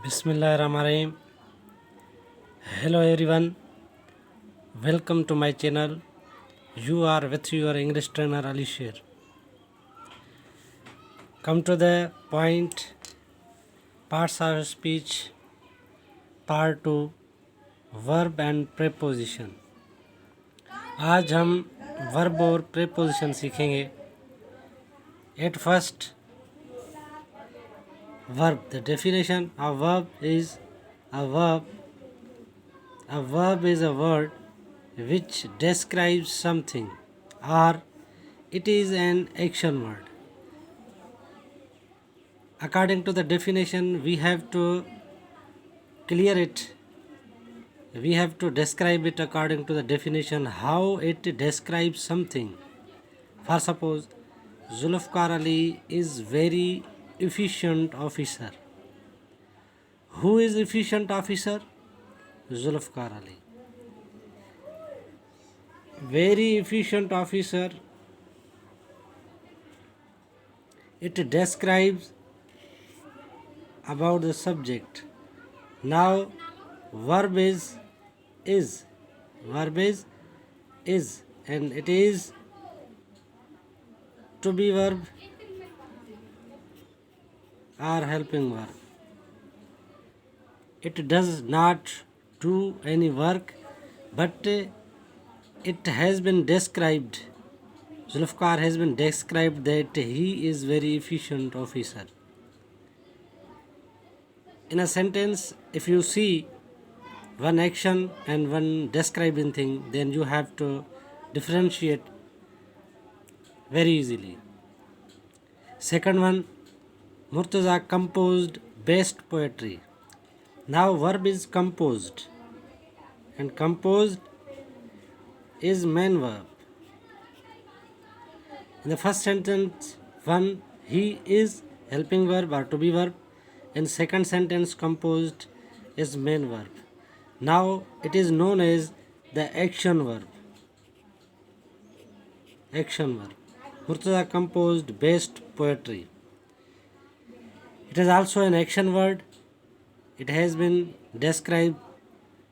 Bismillahirrahmanirrahim. Hello everyone, welcome to my channel. You are with your English trainer Ali Sher. Come to the point, parts of speech, part 2, verb and preposition. आज हम verb और preposition सीखेंगे. At first, verb. The definition of verb is a verb. A verb is a word which describes something or it is an action word. According to the definition, we have to clear it. We have to describe it according to the definition, how it describes something. For suppose, Zulfikar Ali is very efficient officer. Who is efficient officer? Zulfikar Ali. Very efficient officer. It describes about the subject. Now verb is verb is and it is to be verb or helping verb. It does not do any work, but it has been described. Zulfikar has been described that he is very efficient officer. In a sentence, if you see one action and one describing thing, then you have to differentiate very easily. Second one, Murtaza composed best poetry. Now verb is composed, and composed is main verb. In the first sentence, one, he is helping verb or to be verb. In second sentence, composed is main verb. Now it is known as the action verb. Action verb. Murtaza composed best poetry. It is also an action word. It has been described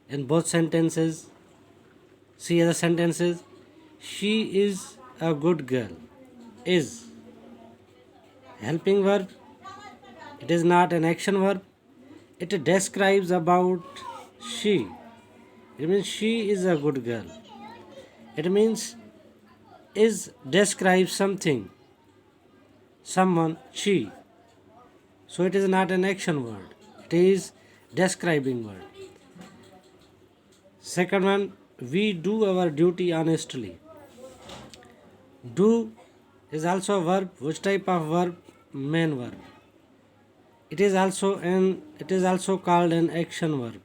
in both sentences. See other sentences. She is a good girl. Is helping verb. It is not an action verb. It describes about she. It means she is a good girl. It means is describes something, someone, she. So it is not an action word. It is describing word. Second one, we do our duty honestly. Do is also a verb. Which type of verb? Main verb. It is also called an action verb.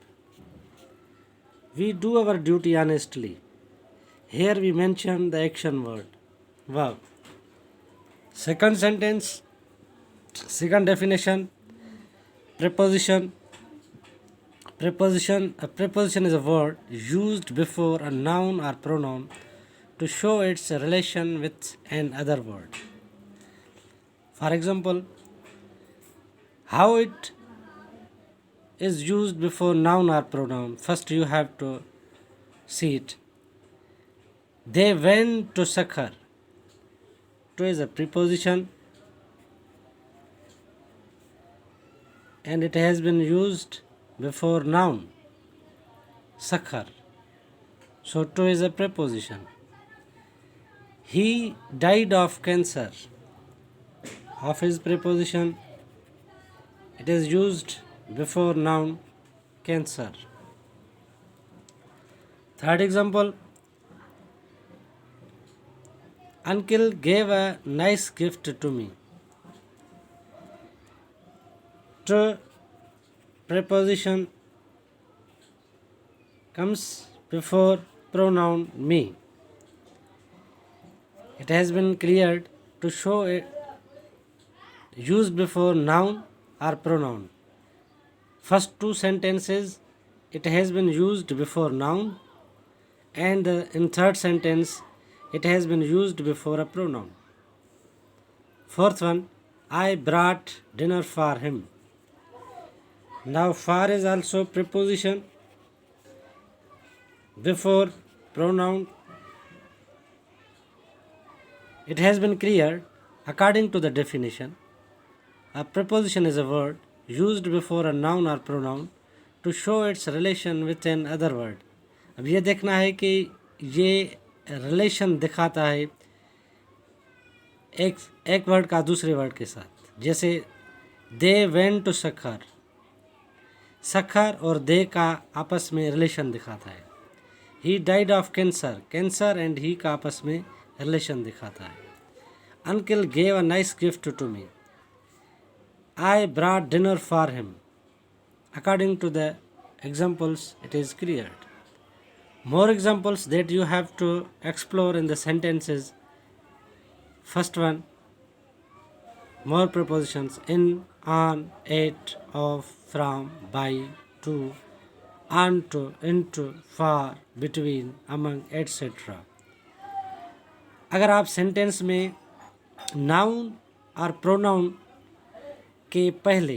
We do our duty honestly. Here we mention the action word, verb. Second sentence, second definition, preposition. A preposition is a word used before a noun or pronoun to show its relation with an other word. For example, how it is used before noun or pronoun. First you have to see it. They went to Sakhar. To is a preposition and it has been used before noun. Sakhar. So to is a preposition. He died of cancer. Of is preposition. It is used before noun cancer. Third example, uncle gave a nice gift to me. To preposition comes before pronoun me. It has been cleared to show it used before noun or pronoun. First two sentences it has been used before noun, and in third sentence it has been used before a pronoun. Fourth one, I brought dinner for him. Now far is also preposition before pronoun. It has been cleared according to the definition. A preposition is a word used before a noun or pronoun to show its relation with an other word. अब ये देखना है कि ये relation दिखाता है एक word का दूसरे वर्ड के साथ. जैसे they went to Sukkur, Sukkur और दे का आपस में रिलेशन दिखाता है. He died of cancer, cancer and he का आपस में रिलेशन दिखाता है. Uncle gave a nice gift to me, I brought dinner for him. According to the examples, it is cleared. More examples that you have to explore in the sentences. First one, more prepositions: in, on, at, of, from, by, to, onto, into, for, between, among, etc. अगर आप sentence में noun और pronoun के पहले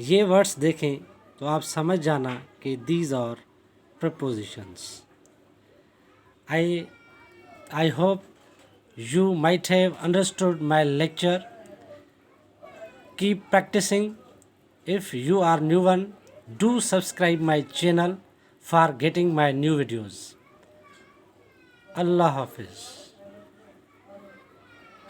ये words देखें तो आप समझ जाना कि these are prepositions. I hope you might have understood my lecture. Keep practicing. If you are new one, do subscribe my channel for getting my new videos. Allah Hafiz.